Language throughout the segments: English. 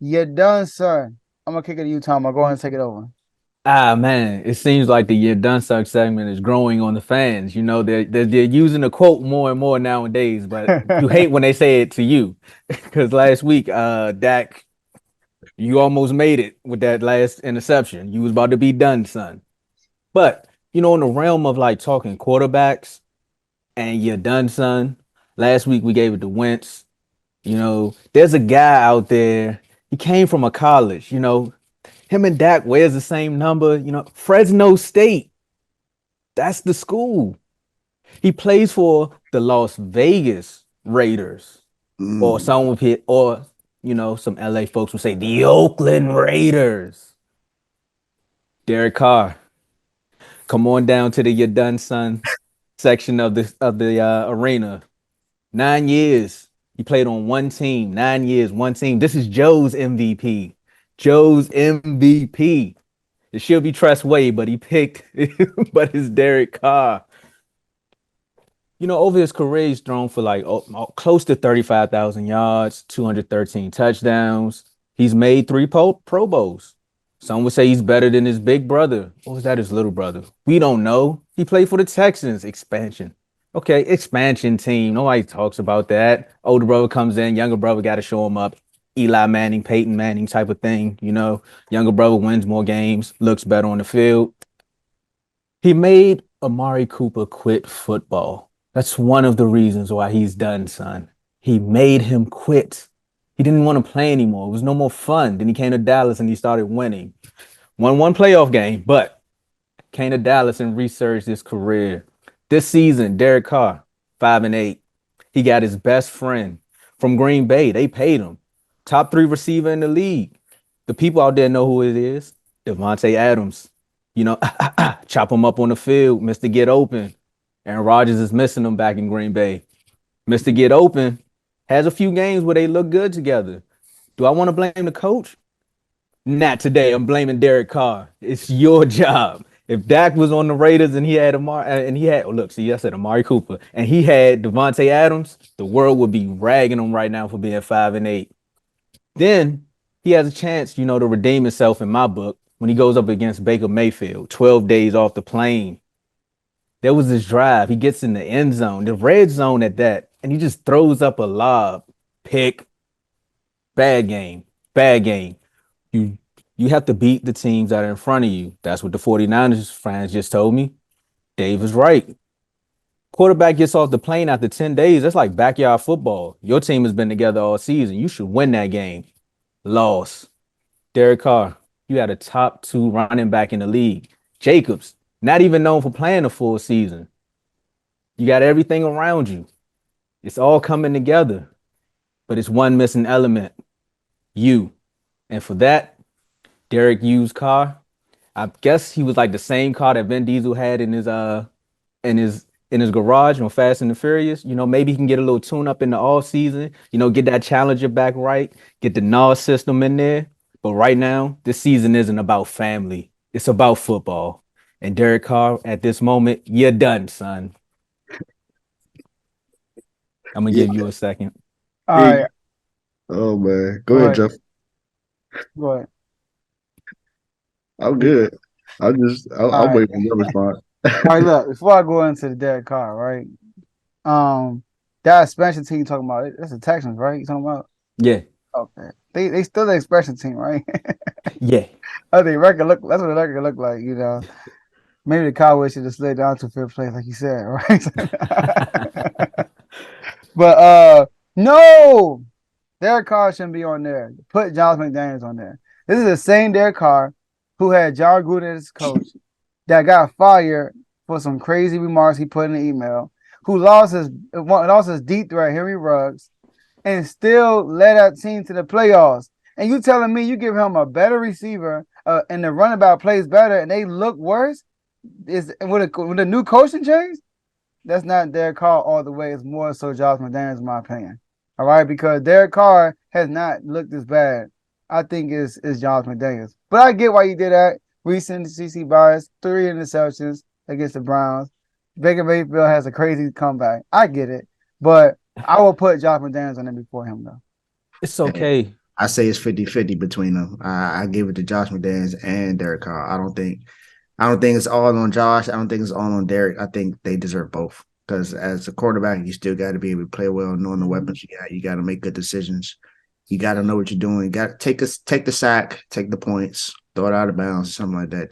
You're done, sir. I'm gonna kick it to you, Tom. I'll go ahead and take it over. Ah man, it seems like the "You're Done Suck" segment is growing on the fans. You know, they're using the quote more and more nowadays, but you hate when they say it to you. Because last week, Dak, you almost made it with that last interception. You was about to be done, son. But in the realm of like talking quarterbacks and "you're done, son." Last week we gave it to Wentz. There's a guy out there. He came from a college. Him and Dak wears the same number. Fresno State. That's the school. He plays for the Las Vegas Raiders, or Mm. some would hit, or some LA folks would say the Oakland Raiders. Derek Carr, come on down to the "you're done, son" section of the arena. 9 years. He played on one team. 9 years, one team. This is Joe's MVP. Joe's MVP. It should be Tress Way, but he picked, but it's Derek Carr. Over his career, he's thrown for like close to 35,000 yards, 213 touchdowns. He's made three Pro Bowls. Some would say he's better than his big brother. Or was that his little brother? We don't know. He played for the Texans expansion. Okay, expansion team. Nobody talks about that. Older brother comes in, younger brother got to show him up. Eli Manning, Peyton Manning type of thing. Younger brother wins more games, looks better on the field. He made Amari Cooper quit football. That's one of the reasons why he's done, son. He made him quit. He didn't want to play anymore. It was no more fun. Then he came to Dallas and he started winning. Won one playoff game, but came to Dallas and resurged his career. This season, Derek Carr, 5-8. He got his best friend from Green Bay. They paid him. Top three receiver in the league. The people out there know who it is. Devontae Adams. Chop him up on the field, Mr. Get Open. Aaron Rodgers is missing him back in Green Bay. Mr. Get Open has a few games where they look good together. Do I want to blame the coach? Not today. I'm blaming Derek Carr. It's your job. If Dak was on the Raiders and he had look, see, I said Amari Cooper, and he had Devontae Adams, the world would be ragging him right now for being 5-8. Then he has a chance, to redeem himself in my book when he goes up against Baker Mayfield, 12 days off the plane. There was this drive. He gets in the end zone, the red zone at that, and he just throws up a lob. Pick. Bad game. Bad game. You you have to beat the teams that are in front of you. That's what the 49ers fans just told me. Dave is right. Quarterback gets off the plane after 10 days. That's like backyard football. Your team has been together all season. You should win that game. Loss. Derek Carr, you had a top two running back in the league. Jacobs, not even known for playing a full season. You got everything around you. It's all coming together, but it's one missing element, you. And for that, Derek used Carr. I guess he was like the same car that Vin Diesel had in his garage on Fast and the Furious. Maybe he can get a little tune up in the off season. Get that Challenger back right, get the NOS system in there. But right now, this season isn't about family. It's about football. And Derek Carr, at this moment, you're done, son. I'm gonna Yeah. give you a second. All Hey, right, oh man. Go go ahead, ahead. Jeff. Go ahead. I'm You go. good. All I'm right. waiting for your response. All right. Look, before I go into the Derek Carr, right? Um, that expansion team you talking about, that's the Texans, right? You talking about? Yeah, Okay. They still the expansion team, right? yeah. I think record look. That's what the record look like. Maybe the Cowboys should have slid down to fifth place, like you said, right? But no, Derek Carr shouldn't be on there. Put Josh McDaniels on there. This is the same Derek Carr who had John Gruden as coach that got fired for some crazy remarks he put in the email. Who lost his deep threat Henry Ruggs and still led that team to the playoffs. And you telling me you give him a better receiver and the running back plays better and they look worse? Is with a new coaching change? That's not Derek Carr all the way. It's more so Josh McDaniels, in my opinion. All right, because Derek Carr has not looked as bad. I think is Josh McDaniels. But I get why you did that. Recent CC bias, 3 interceptions against the Browns. Baker Mayfield has a crazy comeback. I get it. But I will put Josh McDaniels on there before him, though. It's okay. I say it's 50-50 between them. I give it to Josh McDaniels and Derek Carr. I don't think it's all on Josh. I don't think it's all on Derek. I think they deserve both. Because as a quarterback, you still got to be able to play well, knowing the weapons you got. You got to make good decisions. You got to know what you're doing. You got to take the sack, take the points, throw it out of bounds, something like that.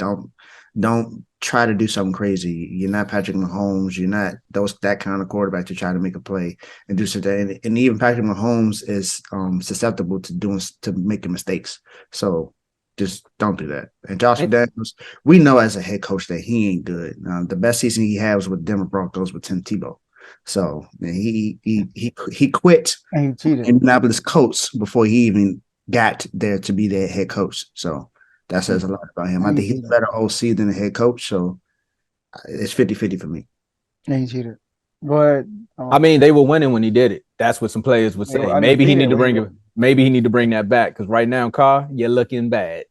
Don't try to do something crazy. You're not Patrick Mahomes. You're not that kind of quarterback to try to make a play and do something. And even Patrick Mahomes is susceptible to making mistakes. So just don't do that. And Josh McDaniels, we know as a head coach that he ain't good. The best season he had was with Denver Broncos with Tim Tebow. So he quit And he cheated. Indianapolis Colts before he even got there to be their head coach. So that says a lot about him. I think he's a better OC than a head coach. So it's 50-50 for me. And he cheated. But I mean, they were winning when he did it. That's what some players would They were say. Maybe he need to undefeated bring it. Maybe he need to bring that back because right now, Carr, you're looking bad.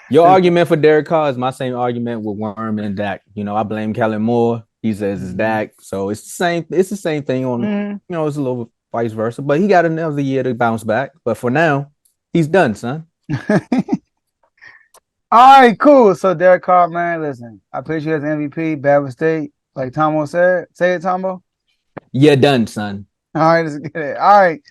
Your Your argument for Derek Carr is my same argument with Worm and Dak. You know, I blame Kellen Moore. He says it's Dak, so it's the same. It's the same thing on. You know, it's a little vice versa. But he got another year to bounce back. But for now, he's done, son. All right, cool. So Derek Carr, man, listen, I put you as MVP. Bad mistake, like Tombo said. Say it, Tombo. You're done, son. All right, let's get it. All right.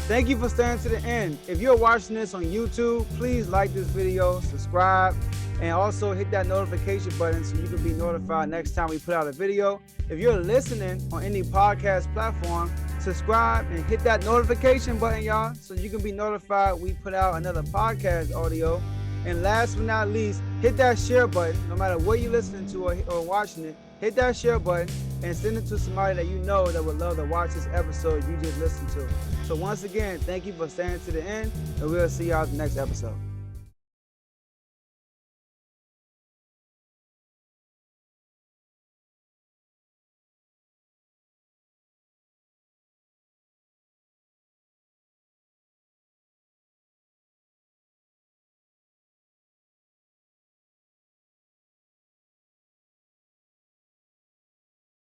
Thank you for staying to the end. If you're watching this on YouTube, please like this video, subscribe, and also hit that notification button so you can be notified next time we put out a video. If you're listening on any podcast platform, subscribe and hit that notification button, y'all, so you can be notified we put out another podcast audio. And last but not least, hit that share button. No matter what you're listening to or watching it, hit that share button and send it to somebody that you know that would love to watch this episode you just listened to. So once again, thank you for staying to the end, and we'll see y'all in the next episode.